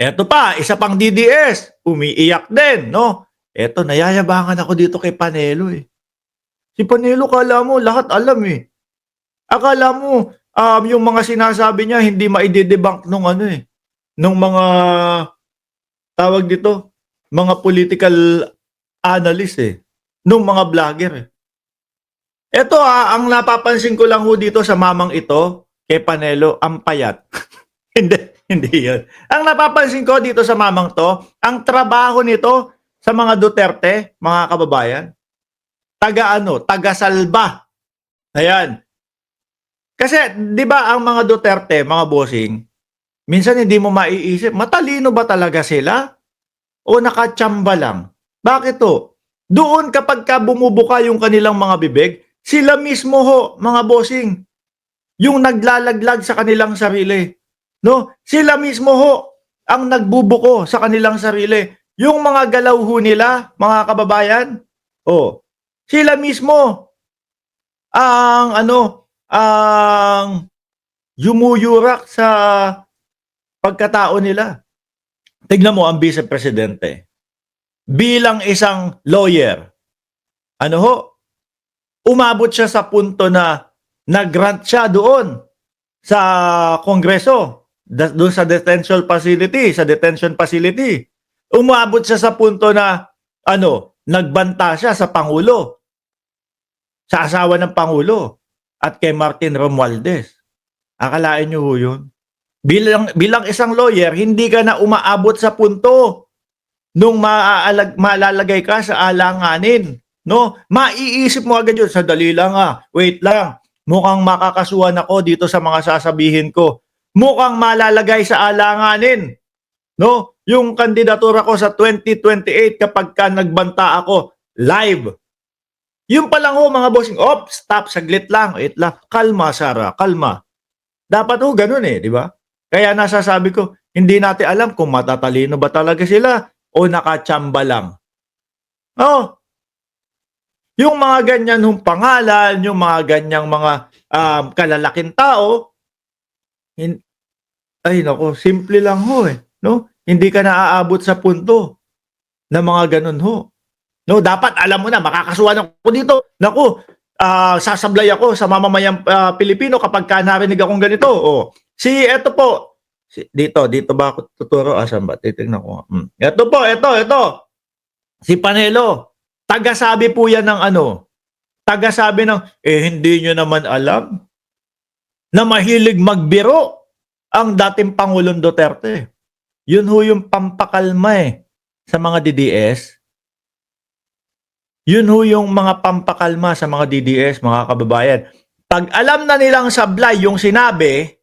Eto pa, isa pang DDS, umiiyak din, no? Eto, nayayabangan ako dito kay Panelo eh. Si Panelo, kala mo lahat alam eh. Akala mo, yung mga sinasabi niya hindi maide-debunk nung ano eh, nung mga tawag dito, mga political analyst eh, nung mga vlogger eh. Eto ang napapansin ko lang ho dito sa mamang ito, kay Panelo, ang payat. Hindi, hindi yun. Ang napapansin ko dito sa mamang to, ang trabaho nito sa mga Duterte, mga kababayan, taga-salba. Ayan. Kasi, di ba ang mga Duterte, mga bossing, minsan hindi mo maiisip, matalino ba talaga sila? O nakachamba lang? Bakit to? Doon kapag ka bumubuka yung kanilang mga bibig, sila mismo ho, mga bossing, yung naglalaglag sa kanilang sarili. No? Sila mismo ho ang nagbubuko sa kanilang sarili. Yung mga galaw ho nila, mga kababayan, sila mismo ang yumuyurak sa pagkatao nila. Tignan mo ang Vice Presidente. Bilang isang lawyer, umabot siya sa punto na nag-grant siya doon sa Kongreso, doon sa detention facility. Umabot siya sa punto na nagbanta siya sa Pangulo, sa asawa ng Pangulo at kay Martin Romualdez. Akalain niyo ho yun? Bilang isang lawyer, hindi ka na umaabot sa punto nung malalagay ka sa alanganin. No? Maiisip mo agad yun, sadali lang wait lang. Mukhang makakasuhan ako dito sa mga sasabihin ko. Mukhang malalagay sa alanganin. No? Yung kandidatura ko sa 2028 kapag ka nagbanta ako live. Yung pa lang ho mga bossing, stop, saglit lang, wait lang. Kalma, Sara, kalma. Dapat ho ganun eh, di ba? Kaya nasasabi ko, hindi natin alam kung matatalino ba talaga sila o nakachamba lang. Yung mga ganyan hong pangalan, yung mga ganyang mga kalalaking tao, ay nako, simple lang ho eh. No? Hindi ka naaabot sa punto na mga ganun ho. No, dapat alam mo na, makakasuhan ako dito. Naku, sasablay ako sa mamamayang Pilipino kapag narinig akong ganito. Eto po. Dito ba ako tuturo? Asan ba? Titignan ko. Eto po, ito. Si Panelo. Taga-sabi po yan ng taga-sabi ng, hindi nyo naman alam na mahilig magbiro ang dating Pangulong Duterte. Yun ho yung pampakalma sa mga DDS. Yun ho yung mga pampakalma sa mga DDS, mga kababayan. Pag alam na nilang sablay yung sinabi,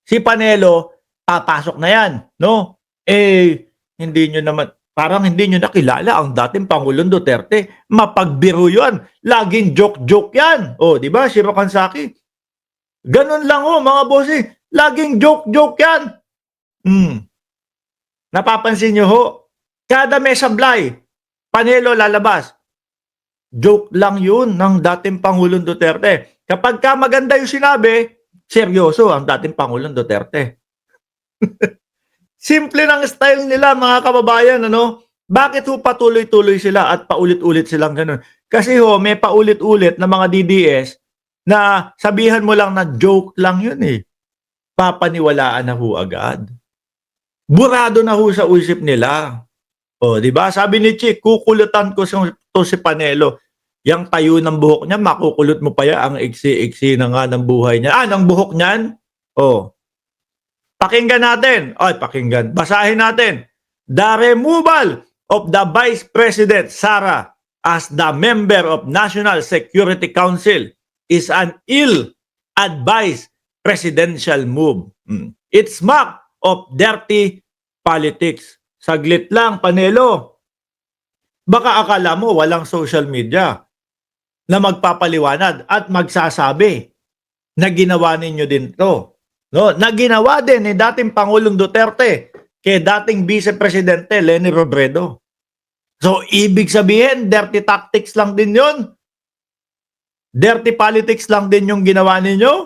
si Panelo, papasok na yan. No? Hindi nyo naman, parang hindi nyo nakilala ang dating Pangulong Duterte. Mapagbiro yun. Laging joke-joke yan. Di ba? Si Rokansaki. Ganun lang mga bossy. Laging joke-joke yan. Napapansin nyo ho? Kada may sablay, Panelo lalabas. Joke lang yun ng dating Pangulong Duterte. Kapag ka maganda yung sinabi, seryoso ang dating Pangulong Duterte. Simple ng style nila, mga kababayan, Bakit ho patuloy-tuloy sila at paulit-ulit silang ganun? Kasi may paulit-ulit na mga DDS na sabihan mo lang na joke lang yun eh. Papaniwalaan na ho agad. Burado na ho sa isip nila. Di ba? Sabi ni Chick, kukulutan ko to si Panelo. Yang tayo ng buhok niya, makukulot mo pa yan. Ang iksi-iksi na nga ng buhay niya. Ng buhok niyan? Pakinggan natin. Pakinggan. Basahin natin. The removal of the Vice President Sara as the member of National Security Council is an ill-advised presidential move. It's mark of dirty politics. Saglit lang, Panelo. Baka akala mo walang social media na magpapaliwanag at magsasabi na ginawa ninyo din to. No? Na ginawa din ni dating Pangulong Duterte kay dating Vice Presidente Leni Robredo. So, ibig sabihin, dirty tactics lang din yun? Dirty politics lang din yung ginawa ninyo?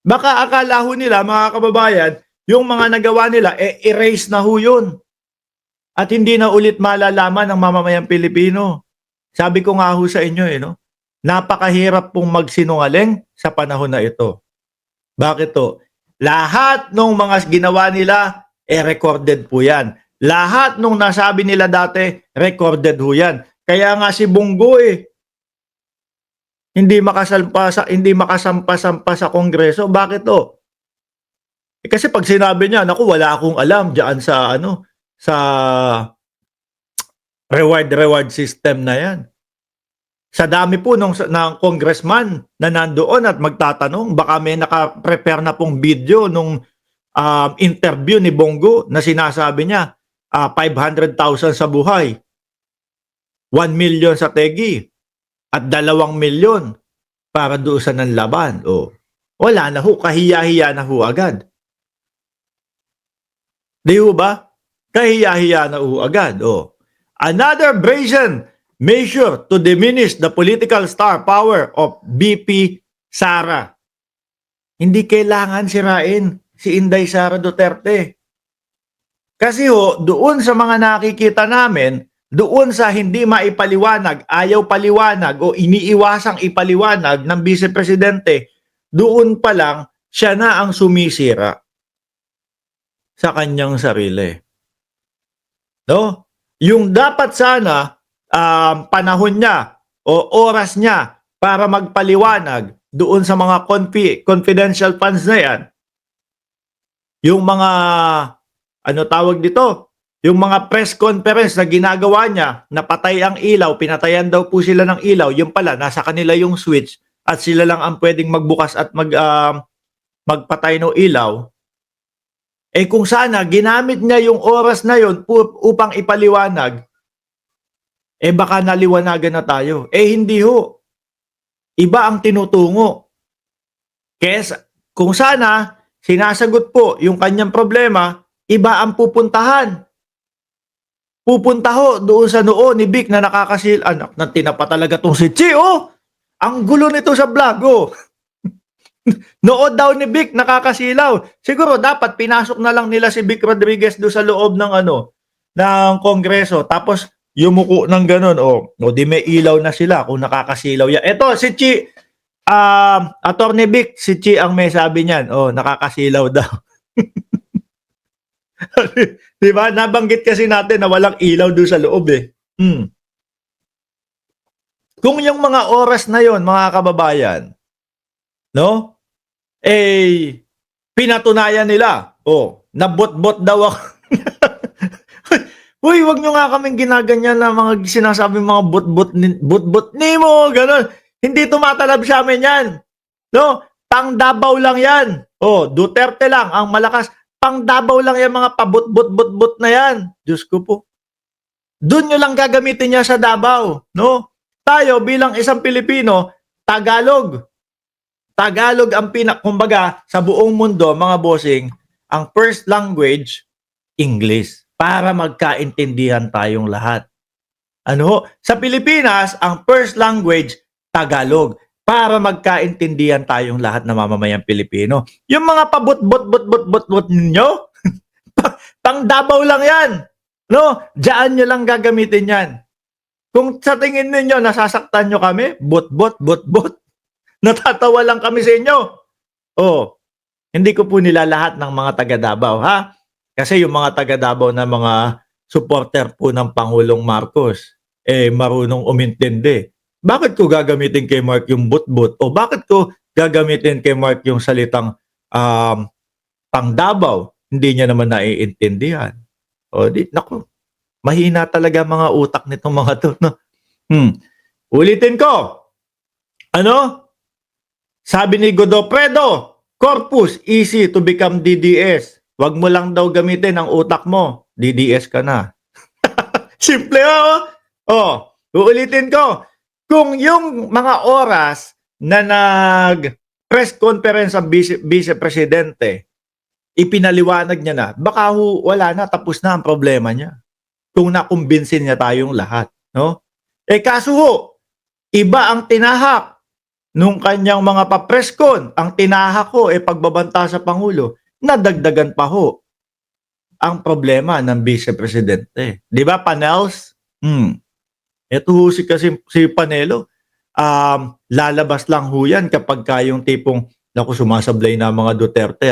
Baka akala ho nila, mga kababayan, yung mga nagawa nila, erase na ho yun. At hindi na ulit malalaman ng mamamayang Pilipino. Sabi ko nga ho sa inyo, no? Napakahirap pong magsinungaling sa panahon na ito. Bakit to? Lahat ng mga ginawa nila, recorded po yan. Lahat ng nasabi nila dati, recorded ho yan. Kaya nga si Bongo hindi makasampa-sampa sa Kongreso. Bakit to? Kasi pag sinabi niya, naku, wala akong alam diyan sa sa reward system na yan. Sa dami po ng congressman na nandoon at magtatanong, baka may naka-prepare na pong video nung interview ni Bongo na sinasabi niya, 500,000 sa buhay, 1 million sa tegi, at 2 milyon para doon sa nanlaban. Wala na ho, kahiya-hiya na ho agad. Di ho ba? Kahiya-hiya na ho agad. Another brazen measure to diminish the political star power of BP Sara. Hindi kailangan sirain si Inday Sara Duterte. Kasi doon sa mga nakikita namin, doon sa hindi maipaliwanag, ayaw paliwanag o iniiwasang ipaliwanag ng Vice Presidente, doon pa lang siya na ang sumisira sa kanyang sarili. No? Yung dapat sana panahon niya o oras niya para magpaliwanag doon sa mga confidential funds na yan, yung mga tawag dito, yung mga press conference na ginagawa niya, napatay ang ilaw, pinatayan daw po sila ng ilaw, yung pala, nasa kanila yung switch at sila lang ang pwedeng magbukas at magpatay ng ilaw. Kung sana ginamit niya yung oras na yun upang ipaliwanag, baka naliwanagan na tayo. Hindi ho. Iba ang tinutungo. Kaya kung sana sinasagot po yung kanyang problema, iba ang pupuntahan. Pupunta ho doon sa noo ni Vic na nakakasil. Anak, na tinapa talaga tong si Chi. Ang gulo nito sa vlog. Nood daw ni Vic nakakasilaw. Siguro dapat pinasok na lang nila si Vic Rodriguez doon sa loob ng ng Kongreso. Tapos yumuko ng ganun. Di may ilaw na sila kung nakakasilaw yan. Eto, si Chi, Attorney Vic, si Chi ang may sabi niyan. Nakakasilaw daw. Diba? Nabanggit kasi natin na walang ilaw doon sa loob Kung yung mga oras na yon, mga kababayan, no? Pinatunayan nila. Nabot-bot daw ako. Uy, wag nyo nga kaming ginaganyan na mga sinasabing mga bot-bot ni mo, gano'n. Hindi tumatalab sa amin yan. No? Pang Davao lang yan. Duterte lang ang malakas. Pang Davao lang yan, mga pabot-bot-bot-bot na yan. Diyos ko po. Doon nyo lang gagamitin niya sa Davao. No? Tayo bilang isang Pilipino, Tagalog. Tagalog ang kumbaga sa buong mundo, mga bossing, ang first language, English. Para magkaintindihan tayong lahat. Sa Pilipinas, ang first language, Tagalog. Para magkaintindihan tayong lahat na mamamayang Pilipino. Yung mga pabot-bot-bot-bot-bot ninyo, pang Davao lang yan. No? Diyan nyo lang gagamitin yan. Kung sa tingin ninyo, nasasaktan nyo kami, bot-bot-bot-bot. Natatawa lang kami sa inyo. Hindi ko po nila lahat ng mga taga Davao, ha? Kasi yung mga taga Davao na mga supporter po ng Pangulong Marcos, marunong umintindi. Bakit ko gagamitin kay Mark yung bot-bot? O bakit ko gagamitin kay Mark yung salitang pang Davao? Hindi niya naman naiintindihan. Naku, mahina talaga mga utak nitong mga to. No? Ulitin ko. Sabi ni Godofredo, Corpus, easy to become DDS. Wag mo lang daw gamitin ang utak mo. DDS ka na. Simple uulitin ko. Kung yung mga oras na nag-press conference ang Vice Presidente, ipinaliwanag niya na, baka wala na, tapos na ang problema niya. Kung nakumbinsin niya tayong lahat. No? Kaso iba ang tinahak nung kanyang mga pa-press con. Ang tinahak pagbabanta sa Pangulo. nadagdagan pa ho ang problema ng Vice Presidente. Di ba, Panels? Ito ho si Panelo, lalabas lang ho yan kapag yung tipong, naku, sumasablay na ang mga Duterte